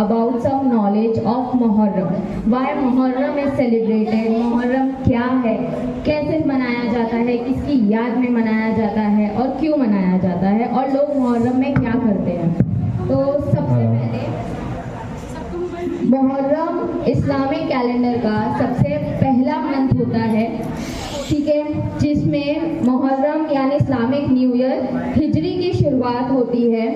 about some knowledge of Muharram. Why Muharram is celebrated? Muharram क्या है, कैसे मनाया जाता है, किसकी याद में मनाया जाता है और क्यों मनाया जाता है, और लोग मुहर्रम में क्या करते हैं। तो सबसे पहले मुहर्रम इस्लामिक कैलेंडर का सबसे पहला मंथ होता है, ठीक है, जिसमें मुहर्रम यानी इस्लामिक न्यू ईयर हिजरी की शुरुआत होती है।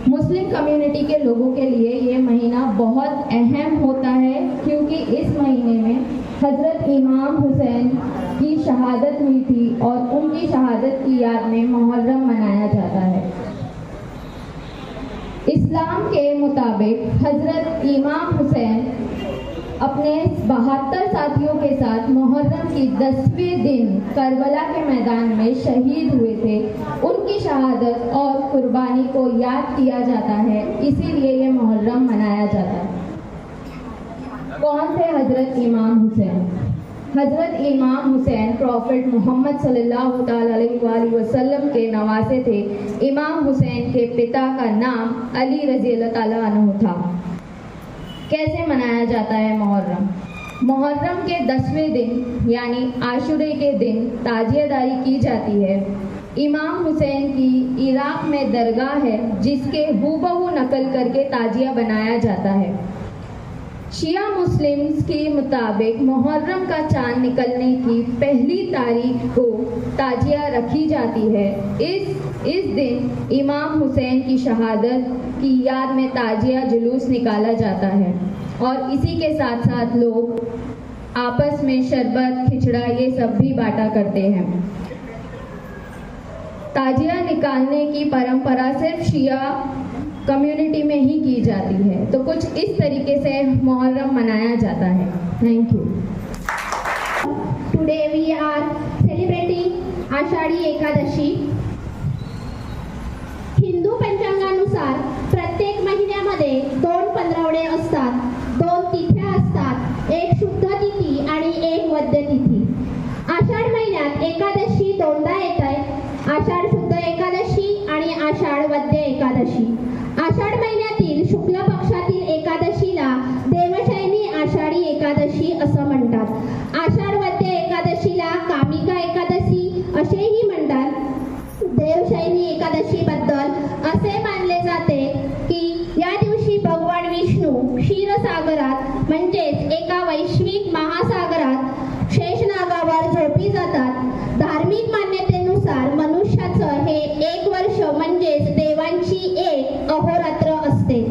मुस्लिम कम्युनिटी के लोगों के लिए ये महीना बहुत अहम होता है क्योंकि इस महीने में हज़रत इमाम हुसैन की शहादत हुई थी और उनकी शहादत की याद में मुहर्रम मनाया जाता है। इस्लाम के मुताबिक हज़रत इमाम हुसैन अपने 72 साथियों के साथ मुहर्रम की 10वें दिन करबला के मैदान में शहीद हुए थे। उनकी शहादत और कुर्बानी को याद किया जाता है, इसीलिए ये मुहर्रम मनाया जाता है। कौन थे हज़रत इमाम हुसैन? हज़रत इमाम हुसैन प्रॉफिट मोहम्मद सल्लल्लाहु अलैहि वसल्लम के नवासे थे। इमाम हुसैन के पिता का नाम अली रज़ी अल्लाह ताला अन्हु था। कैसे मनाया जाता है मुहर्रम? मुहर्रम के 10वें दिन यानी आशुरे के दिन ताजियादारी की जाती है। इमाम हुसैन की इराक में दरगाह है जिसके हूबहू नकल करके ताजिया बनाया जाता है। शिया मुस्लिम्स के मुताबिक मुहर्रम का चांद निकलने की पहली तारीख को ताजिया रखी जाती है। इस दिन इमाम हुसैन की शहादत की याद में ताजिया जुलूस निकाला जाता है और इसी के साथ साथ लोग आपस में शरबत, खिचड़ा ये सब भी बांटा करते हैं। ताजिया निकालने की परंपरा सिर्फ शिया कम्युनिटी में ही की जाती है। तो कुछ इस तरीके से मुहर्रम मनाया जाता है। Thank you. Today we are celebrating Ashadhi Ekadashi. हिंदू पंचांगानुसार प्रत्येक महिन्यामध्ये 2 पंधरवडे असतात, 2 तिथ्या असतात, एक शुद्ध तिथी आणि एक वद्य तिथी। आषाढ महिन्यात एकादशी दोनदा येत आहे, आषाढ शुद्ध एकादशी आणि आषाढ वद्य एकादशी। आषाढ महिन्यातील शुक्ल पक्षातील एकादशीला देवशयनी आषाढी एकादशी असं म्हणतात। आषाढ वद्य एकादशीला कामिका एकादशी असेही म्हणतात। देवशयनी एकादशी बद्दल असे मानले जाते की या दिवशी भगवान विष्णू क्षीरसागरात म्हणजेच एका वैश्विक महासागरात शेषनागावर झोपी जातात। धार्मिक मान्यतेनुसार मनुष्याचं हे 1 वर्ष म्हणजेच देवांची एक अहोरात्र असते।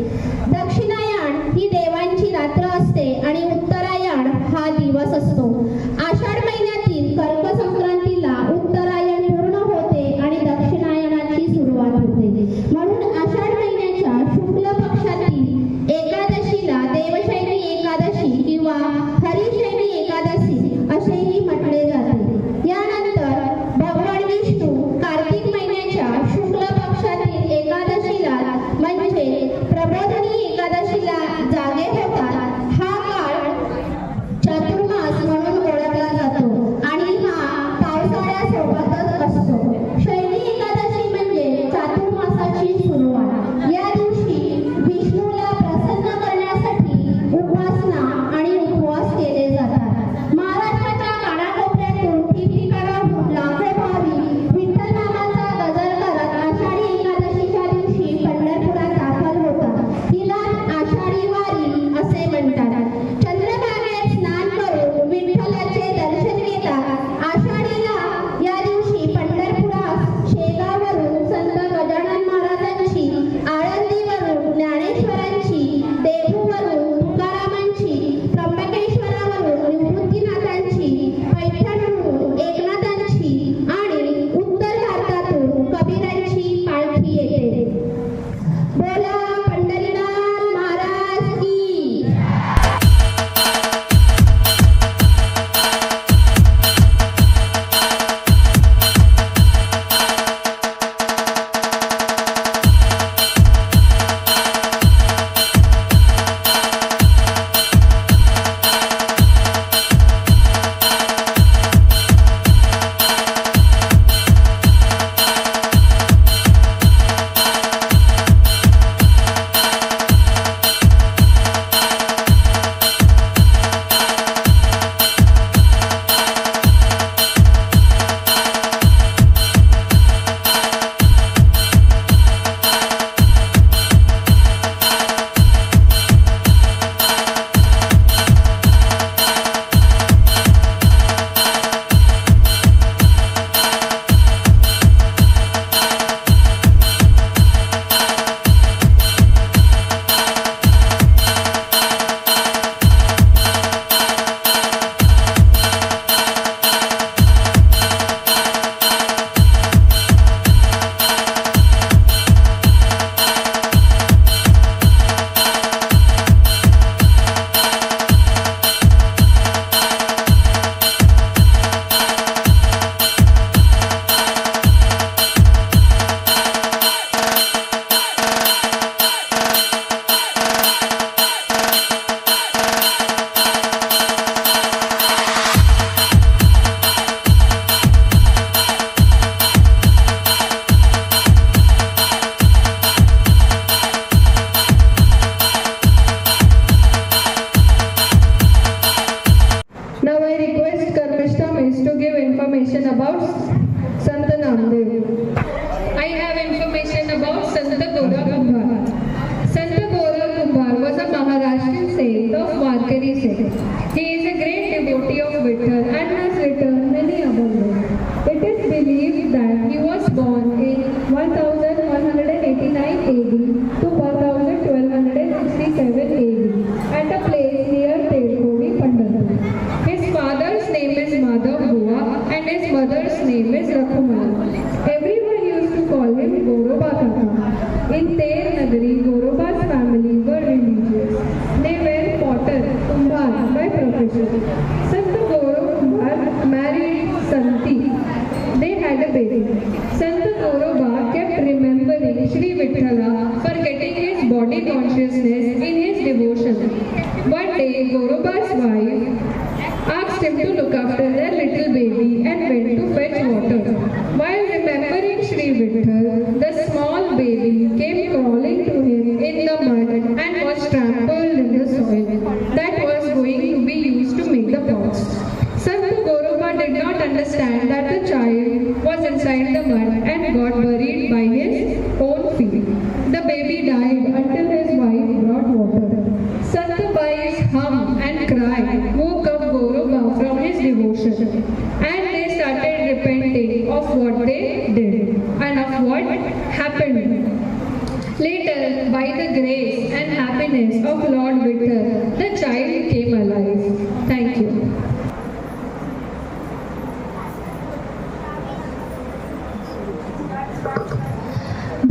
name is Rakhumal. Everyone used to call him Goroba Kaka. In Ter Nagari, Goroba's family were religious. They were potter, Kumbhar by profession. Sant Goro Kumbhar married Santi. They had a baby. Sant Goroba kept remembering Shri Vithala, forgetting his body consciousness in his devotion. One day, Goroba's wife asked him to look after their little baby and went to fetch water. While remembering Shri Vitthal, the small baby came crawling to him in the mud and was trampled in the soil that was going to be used to make the pots. Sant Goroba did not understand that the child was inside the mud and got buried by his own feet. The baby died until his wife brought water. Sant Bai's hum and cry woke up Goroba from his devotion, and they started repenting of what they did and of what happened. Later, by the grace and happiness of Lord Vitthal, the child came alive. Thank you.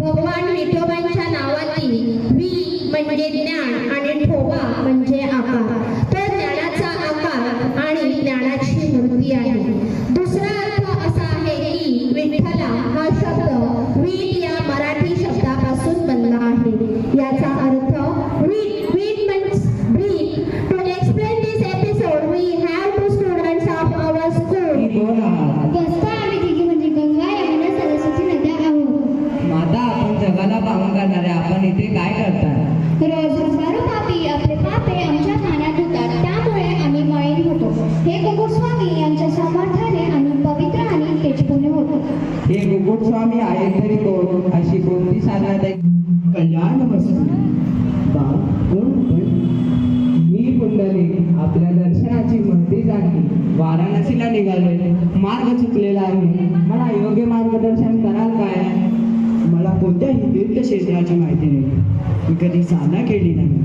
भगवान विठोबांच्या नावातील we म्हणजे ज्ञान आणि ठोबा म्हणजे आकार. तो ज्ञानाचा आकार आणि ज्ञानाची मूर्ती आहे. दुसरा अर्थ असा आहे की विठ्ठला हा शब्द वीट या मराठी शब्दापासून बनला आहे. याचा अर्थ वीट means breathe. To explain this episode, we have two students of our school. आम्ही तिघी म्हणजे गंगा यमुना सरस्वती नद्या आहोत. माता, आपण जगाला पावन करणारे आपण इथे काय करताय? रोज हजारो पापी आपले पापे आमच्या पाण्यात होतात, त्यामुळे आम्ही मळीन होतो. हे गोकुळस्वामी यांच्या सामर्थ्याने आम्ही पवित्र आणि तेजपूर्ण होतो. हे गुकुटस्वामी आहेत तरी कोण? अशी कोणती साधना? कल्याण नमस्ते. कोण मी पुंडलिक आपल्या दर्शनाची महती जाणली. वाराणसीला निघालोय. मार्ग चुकलेला आहे. मला योग्य मार्गदर्शन कराल काय? मला कोणत्याही तीर्थक्षेत्राची माहिती नाही. मी कधी साधना केली नाही.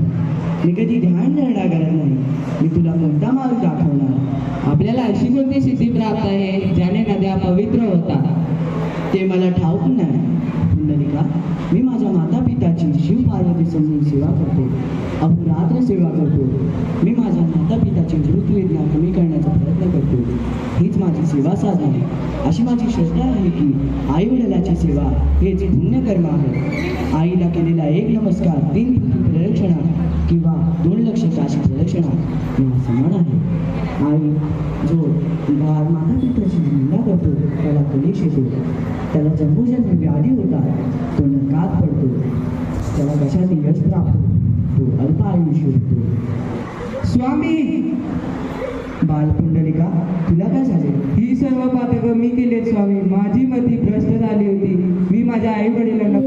मी कधी ध्यान धरणा करत नाही. मी तुला कोणता मार्ग दाखवणार? आपल्याला अशी कोणती सिद्धी प्राप्त आहे ज्याने नद्या पवित्र होतात? ते मला ठाऊक नाही. पुंडलिका, मी माझ्या माता पिताची शिव पार्वती समजून सेवा करतो. अहोरात्र सेवा करतो. मी माझ्या माता पिताची मृत्यूवेदना कमी करण्याचा प्रयत्न करतो. हीच माझी सेवा साधना आहे. अशी माझी श्रद्धा आहे की आई वडिलाची सेवा हेच पुण्यकर्म आहे. आईला केलेला एक नमस्कार 3 पृथ्वी प्रदक्षिणा किंवा 2 लक्ष काशी प्रदक्षिणा किंवा समान आहे. आई जो माता पिताची निंदा करतो त्याला कलेश येतो. त्याला जन्मोजन्मी व्याधी होतात. तो नरकात पडतो. त्याला कशात यश प्राप्त होतो. तो अल्प आयुष्य होतो. स्वामी, बालपुंडलिका, तुला काय झाले? ही सर्व पातकं मी केले स्वामी. माझी मती भ्रष्ट झाली होती. मी माझ्या आई वडिलांना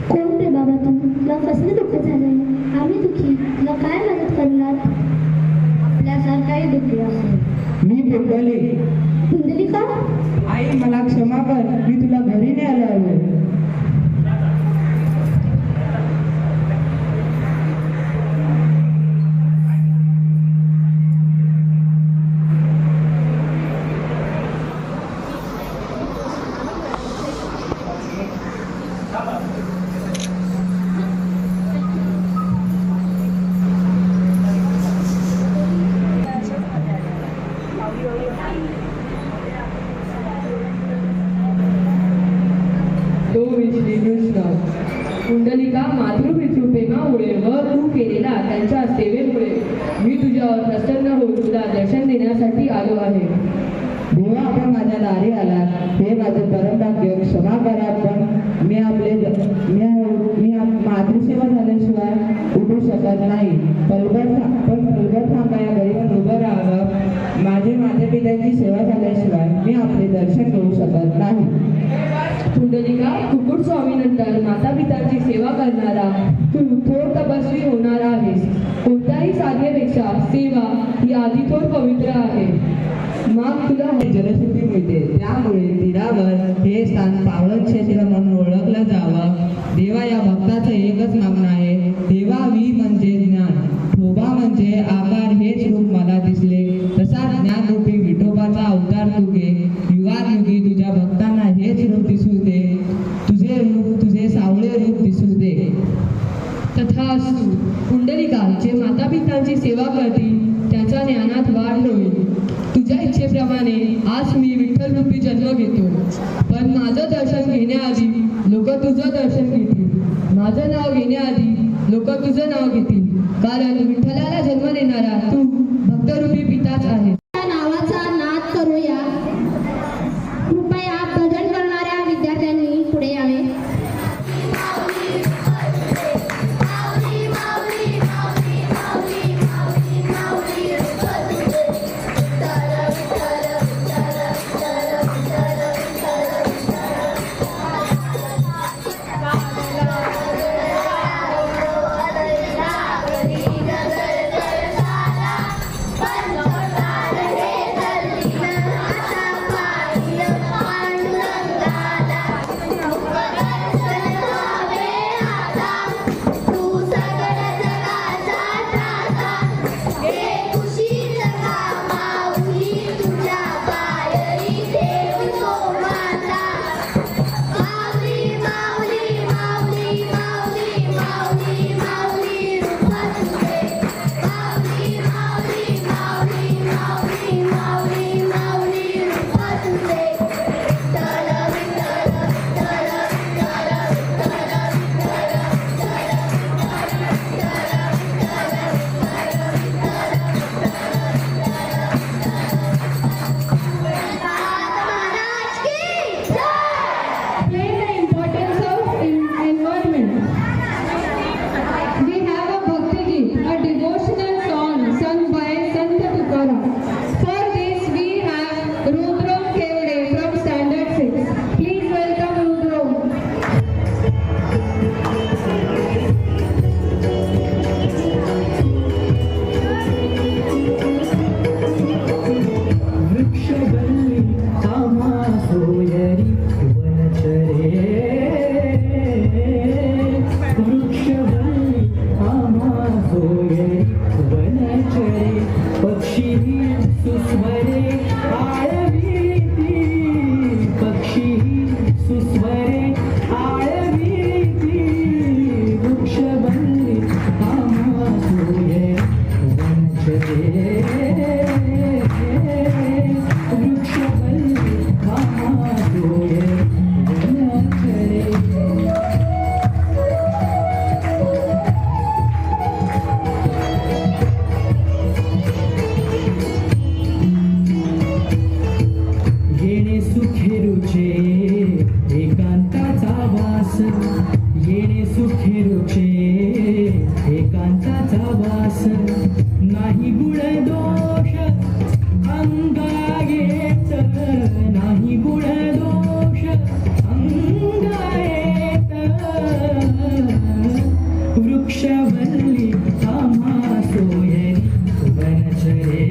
कोण रे बाबा तू? तुला कसलं दुःख झालंय? आम्ही दुःखी. तुला काय मदत करणार? आपल्यासारखाही दुःखी असेल. मी पुंडलिक. पुंडलिका, आई, मला क्षमा कर. मी तुला घरी न्यायला आलोय. पुंडलिका, मातृपितृप्रेमामुळे व तू केलेल्या त्यांच्या सेवेमुळे मी तुझ्यावर प्रसन्न होऊन तुला दर्शन देण्यासाठी आलो आहे. देवा, आपण माझ्या दारी आला. हे माझे परमभाग्य. क्षमा करा, पण मी मातृसेवा झाल्याशिवाय उठू शकत नाही. पलभर थांबा या गरीब उभं राहावं. माझे पित्याची सेवा झाल्याशिवाय मी आपले दर्शन घेऊ शकत नाही. पुंडलिका, कुकुटस्वामीनंतर माता पिताची सेवा करणारा तू थोर तपस्वी होणार आहेस. कोणत्याही साधनेपेक्षा सेवा ही आधीथोर पवित्र आहे. मग तुला जलशुद्धी मिळते. त्यामुळे तीरावर हे स्थान पावन क्षेत्र म्हणून ओळखलं जावं. देवा, या भक्ताचं एकच मागणं आहे. देवा, वी म्हणजे ज्ञान, ठोबा म्हणजे आकार ज्ञानात वाढ होईल. तुझ्या इच्छेप्रमाणे आज मी विठ्ठल रूपी जन्म घेतो. पण माझं दर्शन घेण्याआधी लोक तुझं दर्शन घेतील. माझं नाव घेण्याआधी लोक तुझं नाव घेतील. कारण विठ्ठलाला जन्म देणारा तू भक्तरूपी पिताच आहे. त्या नावाचा नाद करूया. कृपया भजन करणाऱ्या विद्यार्थ्यांनी पुढे यावे. नाही गुण दोष अंगा येत, नाही गुण दोष अंगा येत. वृक्षवल्ली आम्हा सोयरी वनचरे.